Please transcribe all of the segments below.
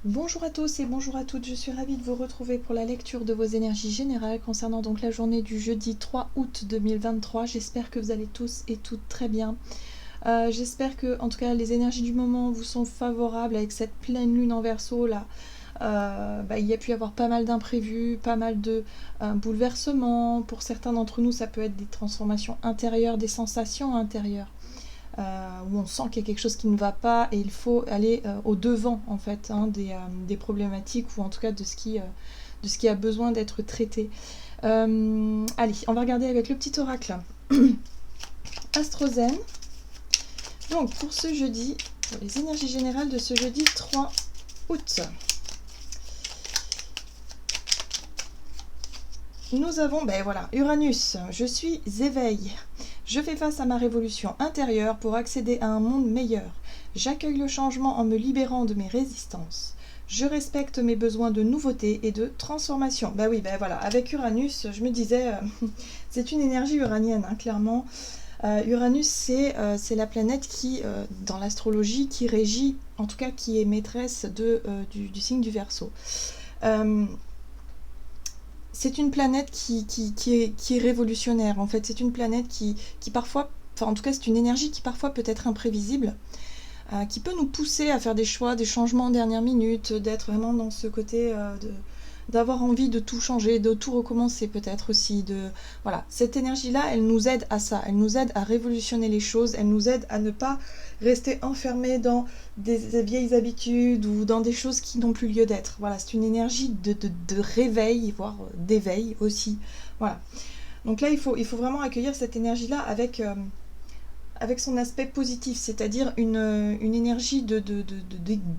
Bonjour à tous et bonjour à toutes, je suis ravie de vous retrouver pour la lecture de vos énergies générales concernant donc la journée du jeudi 3 août 2023. J'espère que vous allez tous et toutes très bien. J'espère que en tout cas les énergies du moment vous sont favorables avec cette pleine lune en Verseau là. Il y a pu y avoir pas mal d'imprévus, pas mal de bouleversements. Pour certains d'entre nous, ça peut être des transformations intérieures, des sensations intérieures. Où on sent qu'il y a quelque chose qui ne va pas et il faut aller au devant en fait des problématiques ou en tout cas de ce qui a besoin d'être traité. Allez, on va regarder avec le petit oracle Astrozen. Donc pour ce jeudi, pour les énergies générales de ce jeudi 3 août. Nous avons, Uranus, je suis éveil. Je fais face à ma révolution intérieure pour accéder à un monde meilleur. J'accueille le changement en me libérant de mes résistances. Je respecte mes besoins de nouveauté et de transformation. Avec Uranus, je me disais, c'est une énergie uranienne, clairement. Uranus, c'est la planète qui, dans l'astrologie, qui régit, en tout cas qui est maîtresse du signe du Verseau. C'est une planète qui est révolutionnaire, en fait. C'est une planète qui parfois, enfin en tout cas c'est une énergie qui parfois peut être imprévisible, qui peut nous pousser à faire des choix, des changements en dernière minute, d'être vraiment dans ce côté d'avoir envie de tout changer, de tout recommencer peut-être aussi. Voilà, cette énergie-là, elle nous aide à ça, elle nous aide à révolutionner les choses, elle nous aide à ne pas rester enfermés dans des vieilles habitudes ou dans des choses qui n'ont plus lieu d'être. Voilà, c'est une énergie de réveil, voire d'éveil aussi. Voilà. Donc là, il faut vraiment accueillir cette énergie-là avec son aspect positif, c'est-à-dire une énergie de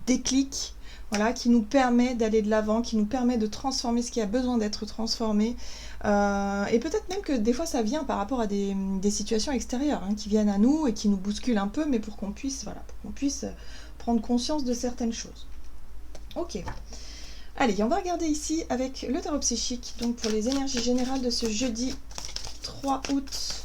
déclic, voilà, qui nous permet d'aller de l'avant, qui nous permet de transformer ce qui a besoin d'être transformé. Et peut-être même que des fois ça vient par rapport à des situations extérieures qui viennent à nous et qui nous bousculent un peu, mais pour qu'on puisse prendre conscience de certaines choses. Ok. Allez, on va regarder ici avec le tarot psychique, donc pour les énergies générales de ce jeudi 3 août.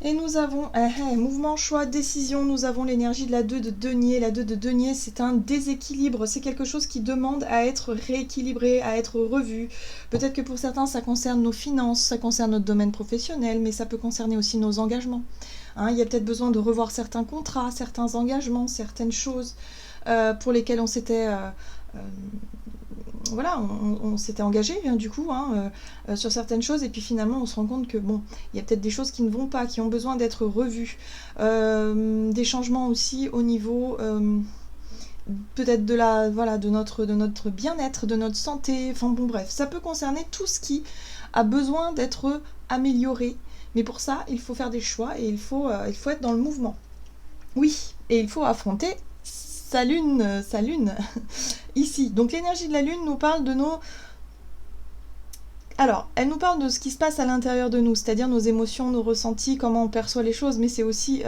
Et nous avons mouvement, choix, décision. Nous avons l'énergie de la 2 de denier. La 2 de denier, c'est un déséquilibre. C'est quelque chose qui demande à être rééquilibré, à être revu. Peut-être que pour certains, ça concerne nos finances, ça concerne notre domaine professionnel, mais ça peut concerner aussi nos engagements. Il y a peut-être besoin de revoir certains contrats, certains engagements, certaines choses pour lesquelles on s'était... on s'était engagé du coup sur certaines choses et puis finalement on se rend compte que il y a peut-être des choses qui ne vont pas, qui ont besoin d'être revues, des changements aussi au niveau peut-être de notre bien-être, de notre santé, bref, ça peut concerner tout ce qui a besoin d'être amélioré, mais pour ça il faut faire des choix et il faut être dans le mouvement. Oui, et il faut affronter sa lune ici. Donc l'énergie de la lune nous parle de nos... Alors, elle nous parle de ce qui se passe à l'intérieur de nous, c'est-à-dire nos émotions, nos ressentis, comment on perçoit les choses, mais c'est aussi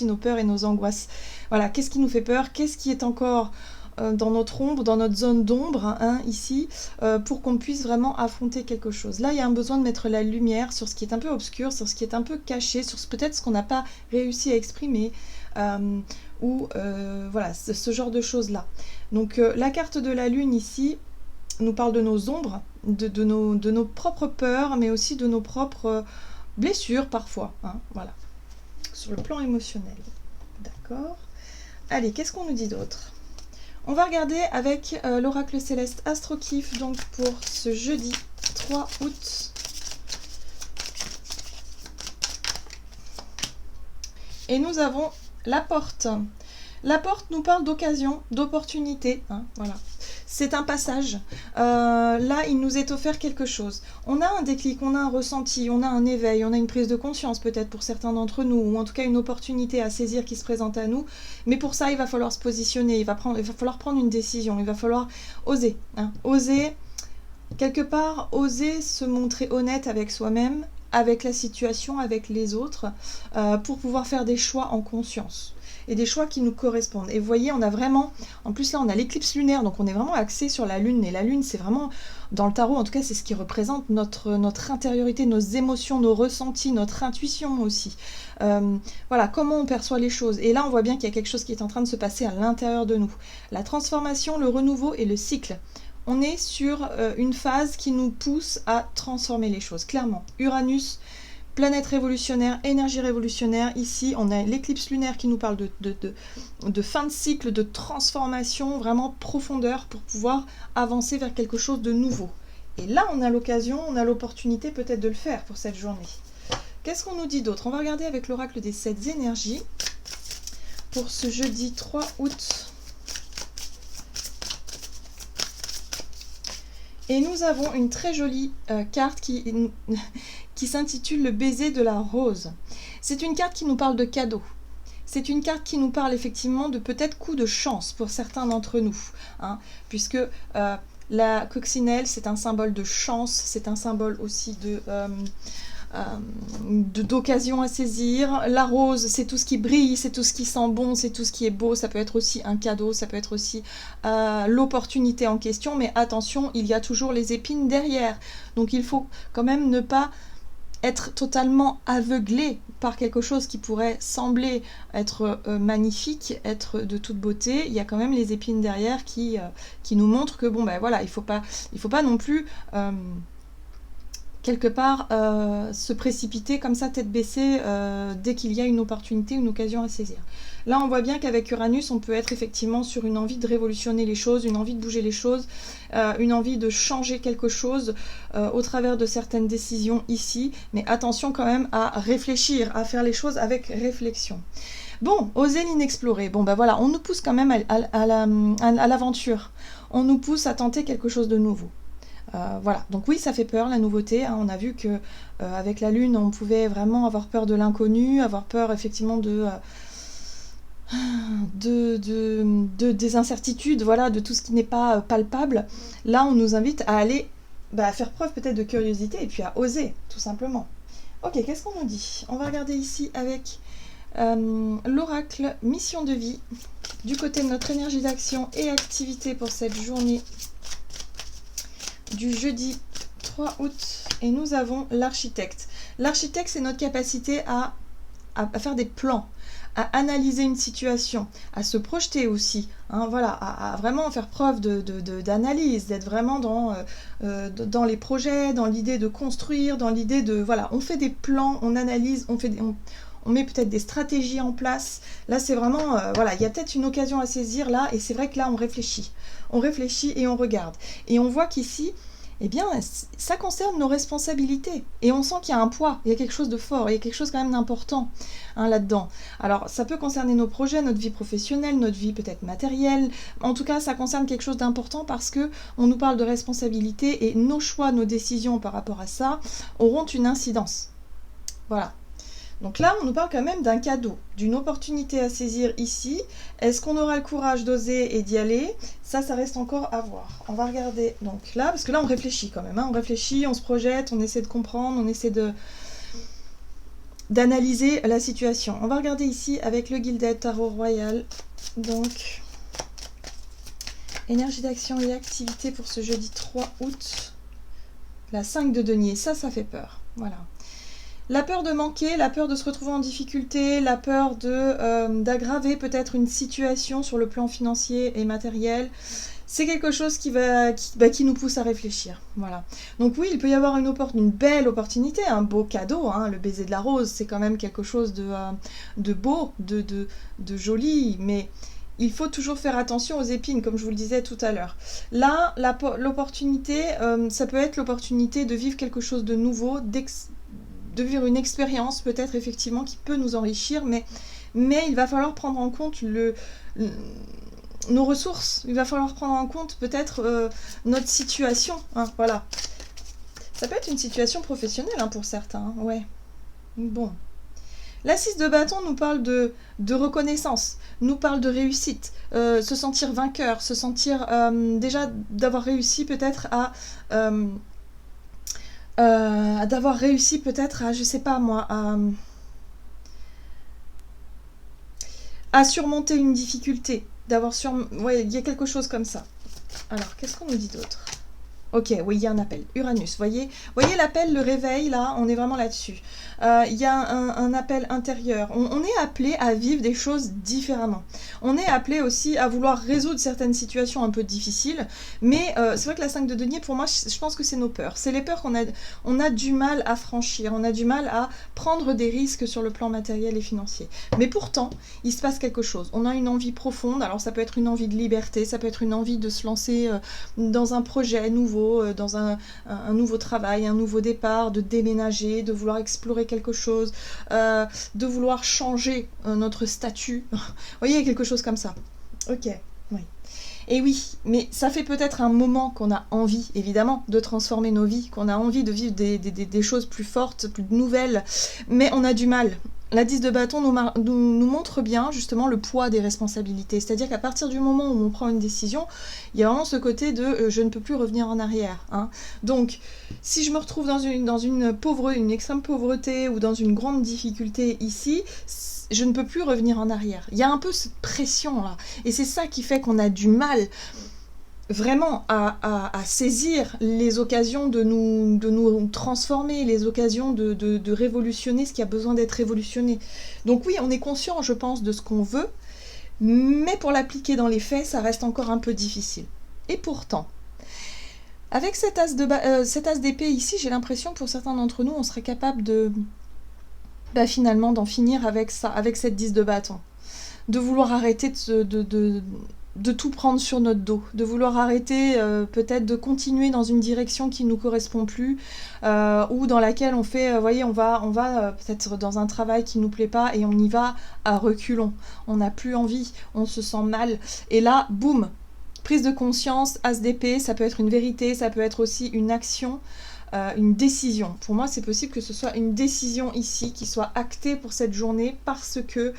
nos peurs et nos angoisses. Voilà, qu'est-ce qui nous fait peur, qu'est-ce qui est encore dans notre ombre, dans notre zone d'ombre, ici, pour qu'on puisse vraiment affronter quelque chose. Là, il y a un besoin de mettre la lumière sur ce qui est un peu obscur, sur ce qui est un peu caché, sur peut-être ce qu'on n'a pas réussi à exprimer, ce genre de choses-là. Donc la carte de la lune ici nous parle de nos ombres, de nos propres peurs, mais aussi de nos propres blessures parfois, voilà, sur le plan émotionnel. D'accord. Allez, qu'est-ce qu'on nous dit d'autre ? On va regarder avec l'oracle céleste Astrokif, donc pour ce jeudi 3 août. Et nous avons la porte. La porte nous parle d'occasion, d'opportunité, voilà. C'est un passage. Là, il nous est offert quelque chose. On a un déclic, on a un ressenti, on a un éveil, on a une prise de conscience peut-être pour certains d'entre nous, ou en tout cas une opportunité à saisir qui se présente à nous. Mais pour ça, il va falloir se positionner, il va falloir prendre une décision, il va falloir oser. Oser, quelque part, oser se montrer honnête avec soi-même, avec la situation, avec les autres, pour pouvoir faire des choix en conscience. et des choix qui nous correspondent. Et vous voyez, on a vraiment, en plus là on a l'éclipse lunaire, donc on est vraiment axé sur la lune, et la lune c'est vraiment, dans le tarot en tout cas, c'est ce qui représente notre intériorité, nos émotions, nos ressentis, notre intuition aussi. Voilà, comment on perçoit les choses. Et là on voit bien qu'il y a quelque chose qui est en train de se passer à l'intérieur de nous. La transformation, le renouveau et le cycle. On est sur une phase qui nous pousse à transformer les choses, clairement. Uranus, planète révolutionnaire, énergie révolutionnaire. Ici, on a l'éclipse lunaire qui nous parle de fin de cycle, de transformation, vraiment profondeur pour pouvoir avancer vers quelque chose de nouveau. Et là, on a l'occasion, on a l'opportunité peut-être de le faire pour cette journée. Qu'est-ce qu'on nous dit d'autre? On va regarder avec l'oracle des 7 énergies pour ce jeudi 3 août. Et nous avons une très jolie carte qui s'intitule le baiser de la rose. C'est une carte qui nous parle de cadeaux. C'est une carte qui nous parle effectivement de peut-être coup de chance pour certains d'entre nous. Hein, puisque la coccinelle, c'est un symbole de chance, c'est un symbole aussi d'occasion à saisir. La rose, c'est tout ce qui brille, c'est tout ce qui sent bon, c'est tout ce qui est beau. Ça peut être aussi un cadeau, ça peut être aussi l'opportunité en question, mais attention, il y a toujours les épines derrière. Donc il faut quand même ne pas être totalement aveuglé par quelque chose qui pourrait sembler être magnifique, être de toute beauté. Il y a quand même les épines derrière qui nous montrent que bon ben voilà, il faut pas non plus quelque part se précipiter comme ça tête baissée dès qu'il y a une opportunité, une occasion à saisir. Là on voit bien qu'avec Uranus on peut être effectivement sur une envie de révolutionner les choses, une envie de bouger les choses, une envie de changer quelque chose au travers de certaines décisions ici, mais attention quand même à réfléchir, à faire les choses avec réflexion. Bon, oser l'inexploré, bon ben voilà, on nous pousse quand même à l'aventure, on nous pousse à tenter quelque chose de nouveau. Voilà, donc oui, ça fait peur la nouveauté, hein. On a vu que avec la lune on pouvait vraiment avoir peur de l'inconnu, avoir peur effectivement des incertitudes, voilà, de tout ce qui n'est pas palpable. Là on nous invite à aller à faire preuve peut-être de curiosité et puis à oser tout simplement. Ok, qu'est-ce qu'on nous dit? On va regarder ici avec l'oracle mission de vie du côté de notre énergie d'action et activité pour cette journée du jeudi 3 août, et nous avons l'architecte. L'architecte, c'est notre capacité à faire des plans, à analyser une situation, à se projeter aussi, hein, voilà, à vraiment faire preuve d'analyse, d'être vraiment dans les projets, dans l'idée de construire, dans l'idée de, voilà, on fait des plans, on analyse, on met peut-être des stratégies en place. Là, c'est vraiment, voilà, il y a peut-être une occasion à saisir là, et c'est vrai que là, on réfléchit et on regarde. Et on voit qu'ici, eh bien, ça concerne nos responsabilités. Et on sent qu'il y a un poids, il y a quelque chose de fort, il y a quelque chose quand même d'important hein, là-dedans. Alors, ça peut concerner nos projets, notre vie professionnelle, notre vie peut-être matérielle. En tout cas, ça concerne quelque chose d'important parce que on nous parle de responsabilité et nos choix, nos décisions par rapport à ça auront une incidence. Voilà. Donc là, on nous parle quand même d'un cadeau, d'une opportunité à saisir ici. Est-ce qu'on aura le courage d'oser et d'y aller? Ça reste encore à voir. On va regarder donc là, parce que là, on réfléchit quand même. Hein. On réfléchit, on se projette, on essaie de comprendre, on essaie d'analyser la situation. On va regarder ici avec le Gilded Tarot Royal. Donc, énergie d'action et activité pour ce jeudi 3 août. La 5 de denier, ça fait peur. Voilà. La peur de manquer, la peur de se retrouver en difficulté, la peur d'aggraver peut-être une situation sur le plan financier et matériel, c'est quelque chose qui nous pousse à réfléchir. Voilà. Donc oui, il peut y avoir une belle opportunité, un beau cadeau, hein, le baiser de la rose, c'est quand même quelque chose de beau, de joli, mais il faut toujours faire attention aux épines, comme je vous le disais tout à l'heure. Là, l'opportunité, ça peut être l'opportunité de vivre quelque chose de nouveau, de vivre une expérience peut-être effectivement qui peut nous enrichir, mais il va falloir prendre en compte nos ressources, il va falloir prendre en compte peut-être notre situation, hein, voilà. Ça peut être une situation professionnelle hein, pour certains, hein, ouais. Bon. La 6 de bâton nous parle de reconnaissance, nous parle de réussite, se sentir vainqueur, se sentir déjà d'avoir réussi peut-être d'avoir réussi peut-être à, je sais pas moi, à surmonter une difficulté, d'avoir ouais, il y a quelque chose comme ça. Alors, qu'est-ce qu'on nous dit d'autre? Ok, oui, il y a un appel. Uranus, voyez l'appel, le réveil, là, on est vraiment là-dessus. Il y a un appel intérieur. On est appelé à vivre des choses différemment. On est appelé aussi à vouloir résoudre certaines situations un peu difficiles. Mais c'est vrai que la 5 de denier, pour moi, je pense que c'est nos peurs. C'est les peurs on a du mal à franchir. On a du mal à prendre des risques sur le plan matériel et financier. Mais pourtant, il se passe quelque chose. On a une envie profonde. Alors ça peut être une envie de liberté, ça peut être une envie de se lancer dans un projet nouveau, dans un nouveau travail, un nouveau départ, de déménager, de vouloir explorer quelque chose, de vouloir changer notre statut. Vous voyez, il y a quelque chose comme ça. Ok, oui. Et oui, mais ça fait peut-être un moment qu'on a envie, évidemment, de transformer nos vies, qu'on a envie de vivre des choses plus fortes, plus nouvelles, mais on a du mal. La 10 de bâton nous montre bien justement le poids des responsabilités. C'est-à-dire qu'à partir du moment où on prend une décision, il y a vraiment ce côté de je ne peux plus revenir en arrière. Hein. Donc, si je me retrouve dans une extrême pauvreté ou dans une grande difficulté ici, je ne peux plus revenir en arrière. Il y a un peu cette pression-là. Et c'est ça qui fait qu'on a du mal vraiment à saisir les occasions de nous transformer, les occasions de révolutionner ce qui a besoin d'être révolutionné. Donc oui, on est conscient, je pense, de ce qu'on veut, mais pour l'appliquer dans les faits, ça reste encore un peu difficile. Et pourtant, avec cet as d'épée ici, j'ai l'impression que pour certains d'entre nous, on serait capable de finalement d'en finir avec ça, avec cette 10 de bâton. De vouloir arrêter de tout prendre sur notre dos, de vouloir arrêter peut-être de continuer dans une direction qui ne nous correspond plus, ou dans laquelle on fait, voyez, on va peut-être dans un travail qui ne nous plaît pas et on y va à reculons. On n'a plus envie, on se sent mal. Et là, boum, prise de conscience, as d'épée, ça peut être une vérité, ça peut être aussi une action, une décision. Pour moi, c'est possible que ce soit une décision ici qui soit actée pour cette journée parce que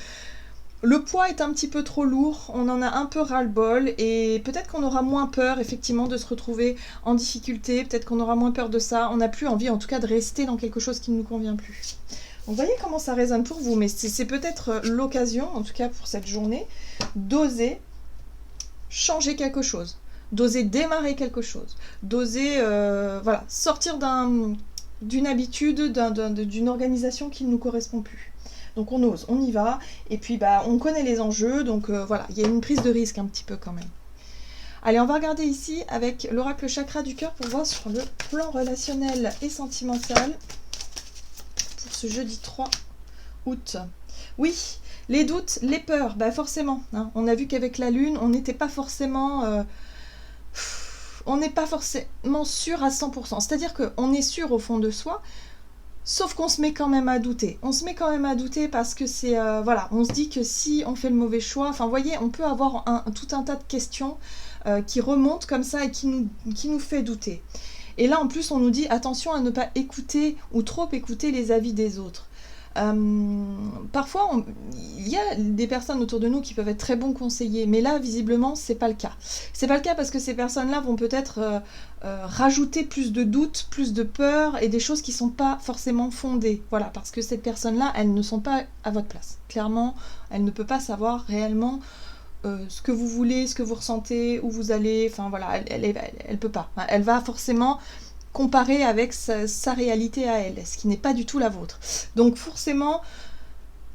le poids est un petit peu trop lourd, on en a un peu ras-le-bol et peut-être qu'on aura moins peur effectivement de se retrouver en difficulté, peut-être qu'on aura moins peur de ça, on n'a plus envie en tout cas de rester dans quelque chose qui ne nous convient plus. Donc, vous voyez comment ça résonne pour vous, mais c'est peut-être l'occasion, en tout cas pour cette journée, d'oser changer quelque chose, d'oser démarrer quelque chose, d'oser voilà, sortir d'une habitude, d'une organisation qui ne nous correspond plus. Donc on ose, on y va, et puis on connaît les enjeux, donc voilà, il y a une prise de risque un petit peu quand même. Allez, on va regarder ici avec l'oracle chakra du cœur pour voir sur le plan relationnel et sentimental pour ce jeudi 3 août. Oui, les doutes, les peurs, forcément. Hein, on a vu qu'avec la lune, on n'était pas forcément... on n'est pas forcément sûr à 100%. C'est-à-dire qu'on est sûr au fond de soi, sauf qu'on se met quand même à douter. On se met quand même à douter parce que c'est... voilà, on se dit que si on fait le mauvais choix... Enfin, vous voyez, on peut avoir tout un tas de questions qui remontent comme ça et qui nous fait douter. Et là, en plus, on nous dit attention à ne pas écouter ou trop écouter les avis des autres. Parfois, il y a des personnes autour de nous qui peuvent être très bons conseillers, mais là, visiblement, c'est pas le cas. C'est pas le cas parce que ces personnes-là vont peut-être rajouter plus de doutes, plus de peur et des choses qui sont pas forcément fondées. Voilà, parce que ces personnes-là, elles ne sont pas à votre place. Clairement, elles ne peuvent pas savoir réellement ce que vous voulez, ce que vous ressentez, où vous allez. Enfin voilà, elle peut pas. Elle va forcément comparer avec sa réalité à elle, ce qui n'est pas du tout la vôtre. Donc forcément,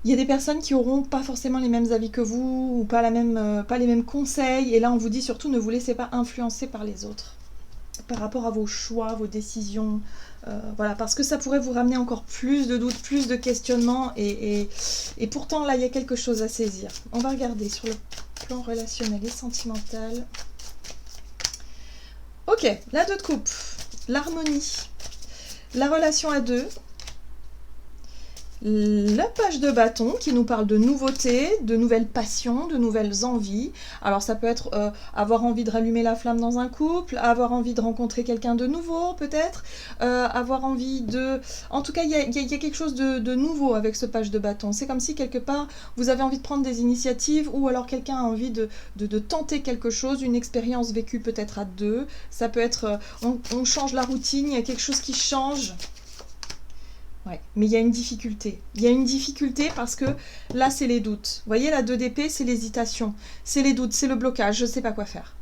il y a des personnes qui n'auront pas forcément les mêmes avis que vous, ou pas les mêmes conseils, et là on vous dit surtout ne vous laissez pas influencer par les autres, par rapport à vos choix, vos décisions, voilà, parce que ça pourrait vous ramener encore plus de doutes, plus de questionnements, et pourtant là il y a quelque chose à saisir. On va regarder sur le plan relationnel et sentimental. Ok, la 2 de coupe. L'harmonie, la relation à deux, la page de bâton qui nous parle de nouveautés, de nouvelles passions, de nouvelles envies. Alors ça peut être avoir envie de rallumer la flamme dans un couple, avoir envie de rencontrer quelqu'un de nouveau peut-être, avoir envie de... En tout cas, il y a quelque chose de nouveau avec ce page de bâton. C'est comme si quelque part, vous avez envie de prendre des initiatives ou alors quelqu'un a envie de tenter quelque chose, une expérience vécue peut-être à deux. Ça peut être... on change la routine, il y a quelque chose qui change. Ouais, mais il y a une difficulté. Il y a une difficulté parce que là, c'est les doutes. Vous voyez, la 2 d'épée, c'est l'hésitation. C'est les doutes, c'est le blocage, je ne sais pas quoi faire.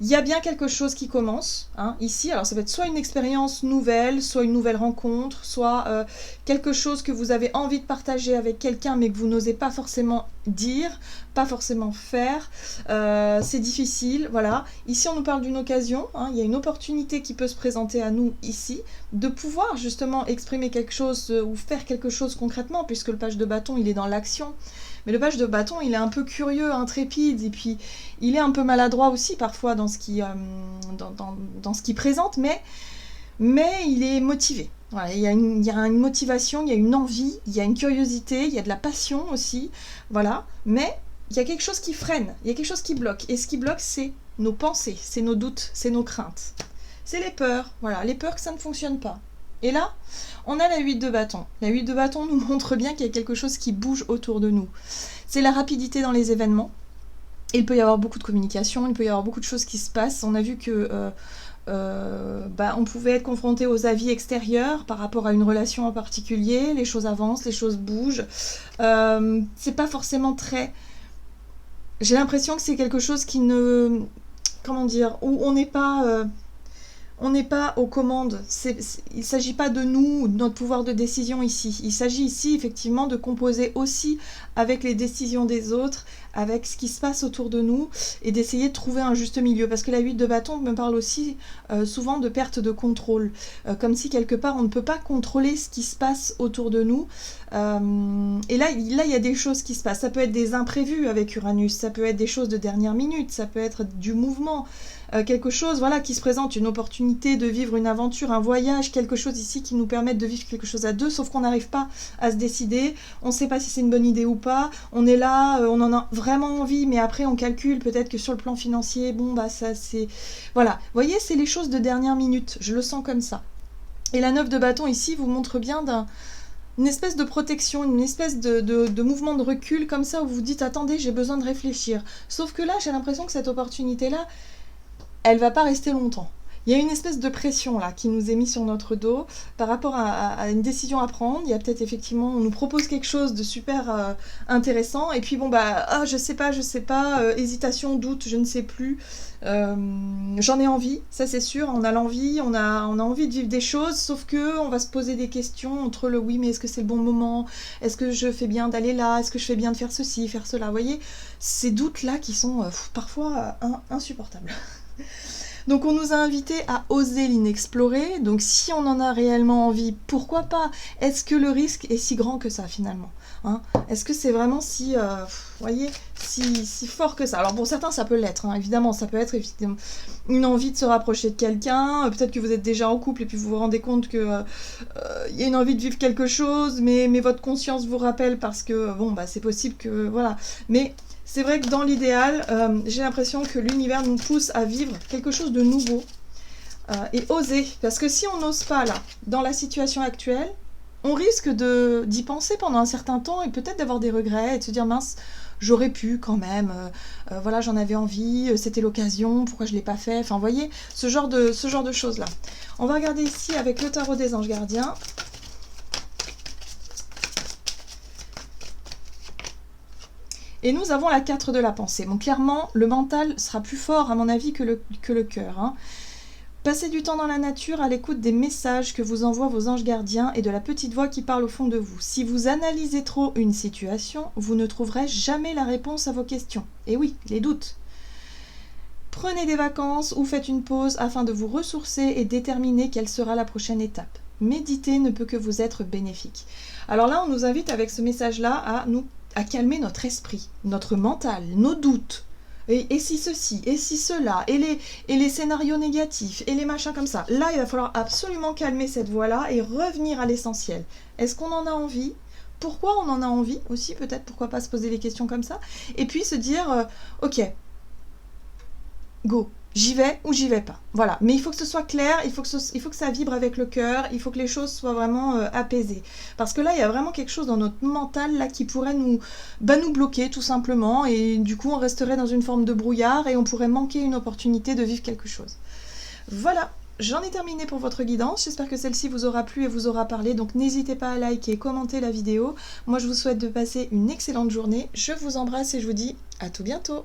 Il y a bien quelque chose qui commence, hein, ici. Alors ça peut être soit une expérience nouvelle, soit une nouvelle rencontre, soit quelque chose que vous avez envie de partager avec quelqu'un mais que vous n'osez pas forcément dire, pas forcément faire. C'est difficile, voilà. Ici on nous parle d'une occasion, hein, il y a une opportunité qui peut se présenter à nous ici, de pouvoir justement exprimer quelque chose ou faire quelque chose concrètement, puisque le page de bâton il est dans l'action. Mais le page de bâton, il est un peu curieux, intrépide, et puis il est un peu maladroit aussi parfois dans ce qu'il dans ce qu'il présente, mais il est motivé. Voilà, il y a une motivation, il y a une envie, il y a une curiosité, il y a de la passion aussi, voilà. Mais il y a quelque chose qui freine, il y a quelque chose qui bloque. Et ce qui bloque, c'est nos pensées, c'est nos doutes, c'est nos craintes. C'est les peurs, voilà, les peurs que ça ne fonctionne pas. Et là, on a la 8 de bâton. La 8 de bâton nous montre bien qu'il y a quelque chose qui bouge autour de nous. C'est la rapidité dans les événements. Il peut y avoir beaucoup de communication, il peut y avoir beaucoup de choses qui se passent. On a vu que on pouvait être confronté aux avis extérieurs par rapport à une relation en particulier. Les choses avancent, les choses bougent. C'est pas forcément très... J'ai l'impression que c'est quelque chose qui ne... Comment dire, où on n'est pas... On n'est pas aux commandes, il ne s'agit pas de nous ou de notre pouvoir de décision ici. Il s'agit ici effectivement de composer aussi avec les décisions des autres, avec ce qui se passe autour de nous et d'essayer de trouver un juste milieu. Parce que la 8 de bâton me parle aussi souvent de perte de contrôle, comme si quelque part on ne peut pas contrôler ce qui se passe autour de nous. Et là, il y a des choses qui se passent. Ça peut être des imprévus avec Uranus, ça peut être des choses de dernière minute, ça peut être du mouvement. Quelque chose voilà, qui se présente, une opportunité de vivre une aventure, un voyage, quelque chose ici qui nous permette de vivre quelque chose à deux, sauf qu'on n'arrive pas à se décider, on ne sait pas si c'est une bonne idée ou pas, on est là, on en a vraiment envie, mais après on calcule peut-être que sur le plan financier, bon bah ça c'est... Voilà, vous voyez, c'est les choses de dernière minute, je le sens comme ça. Et la 9 de bâton ici vous montre bien une espèce de protection, une espèce de mouvement de recul comme ça, où vous vous dites, attendez, j'ai besoin de réfléchir. Sauf que là, j'ai l'impression que cette opportunité-là, elle va pas rester longtemps. Il y a une espèce de pression là qui nous est mise sur notre dos par rapport à une décision à prendre. Il y a peut-être effectivement, on nous propose quelque chose de super intéressant et puis bon bah je sais pas, hésitation, doute, je ne sais plus. J'en ai envie, ça c'est sûr. On a l'envie, on a envie de vivre des choses, sauf que on va se poser des questions entre le oui mais est-ce que c'est le bon moment, est-ce que je fais bien d'aller là, est-ce que je fais bien de faire ceci, faire cela. Vous voyez, ces doutes là qui sont parfois insupportables. Donc on nous a invités à oser l'inexploré, donc si on en a réellement envie, pourquoi pas? Est-ce que le risque est si grand que ça finalement, hein? Est-ce que c'est vraiment si, voyez, si fort que ça? Alors pour certains ça peut l'être, hein, évidemment, ça peut être effectivement une envie de se rapprocher de quelqu'un, peut-être que vous êtes déjà en couple et puis vous vous rendez compte que y a une envie de vivre quelque chose, mais votre conscience vous rappelle parce que, bon, bah c'est possible que, voilà, mais... C'est vrai que dans l'idéal, j'ai l'impression que l'univers nous pousse à vivre quelque chose de nouveau et oser. Parce que si on n'ose pas là, dans la situation actuelle, on risque d'y penser pendant un certain temps et peut-être d'avoir des regrets et de se dire mince, j'aurais pu quand même, voilà, j'en avais envie, c'était l'occasion, pourquoi je ne l'ai pas fait. Enfin, vous voyez, ce genre de choses-là. On va regarder ici avec le tarot des anges gardiens. Et nous avons la 4 de la pensée. Donc clairement, le mental sera plus fort à mon avis que le cœur. Hein. Passez du temps dans la nature à l'écoute des messages que vous envoient vos anges gardiens et de la petite voix qui parle au fond de vous. Si vous analysez trop une situation, vous ne trouverez jamais la réponse à vos questions. Et oui, les doutes. Prenez des vacances ou faites une pause afin de vous ressourcer et déterminer quelle sera la prochaine étape. Méditer ne peut que vous être bénéfique. Alors là, on nous invite avec ce message-là à calmer notre esprit, notre mental, nos doutes. Et si ceci, et si cela, et les scénarios négatifs, et les machins comme ça. Là, il va falloir absolument calmer cette voix-là et revenir à l'essentiel. Est-ce qu'on en a envie ? Pourquoi on en a envie aussi, peut-être, pourquoi pas se poser des questions comme ça. Et puis se dire, ok, go. J'y vais ou j'y vais pas. Voilà. Mais il faut que ce soit clair, il faut que ça vibre avec le cœur, il faut que les choses soient vraiment apaisées. Parce que là, il y a vraiment quelque chose dans notre mental là qui pourrait nous bloquer tout simplement. Et du coup, on resterait dans une forme de brouillard et on pourrait manquer une opportunité de vivre quelque chose. Voilà. j'en ai terminé pour votre guidance. J'espère que celle-ci vous aura plu et vous aura parlé. Donc n'hésitez pas à liker et commenter la vidéo. Moi, je vous souhaite de passer une excellente journée. Je vous embrasse et je vous dis à tout bientôt.